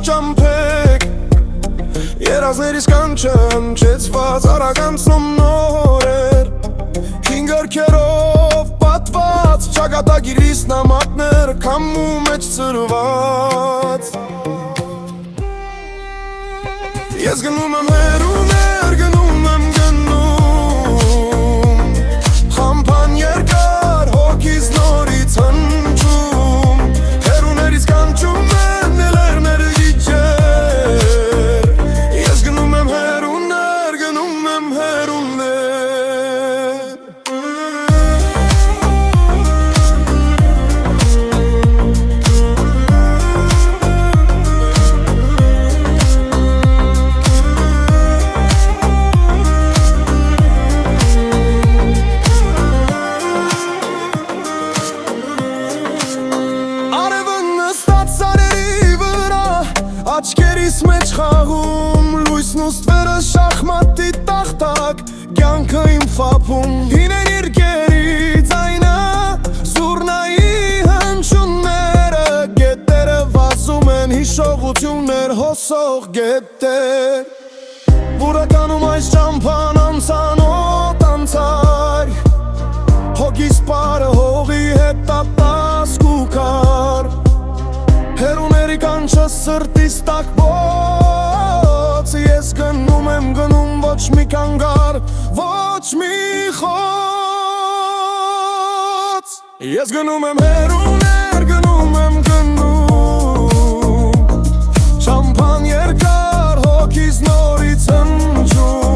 ճամփեք Երազներիս կանչը հնչեցված արագանցնում նորեր Հինգ ըրքերով պատված Չագատագիրիս նամակներ քամու մեջ ծրված Ես գնում եմ հերուներ, գնում եմ գնում Խամփան երկար, հոգիս նորից հնչում Հերուներից կանչում են լեռները գիջեր Ես գնում եմ հերուներ, գնում եմ հերուներ Աչքերիս մեջ խաղում լույսն ու ստվերը շախմատի տախտակ Կյանքը իմ ֆափում հիներ երկերի ձայնը Զուռնայի հնչյունները Գետերը վազում են հիշողություններ հոսող գետեր Բուրականում այս ճամփան անցանոտ անցար Հոգիս պարը հողի հետ տատասկ ու կար Հերուների կանչը սրտիս տակ ոց Ես գնում եմ գնում ոչ մի կանգար, ոչ մի խոց Ես գնում եմ հերուներ, գնում եմ գնում Ճամփան երկար, հոգիս նորից հնչում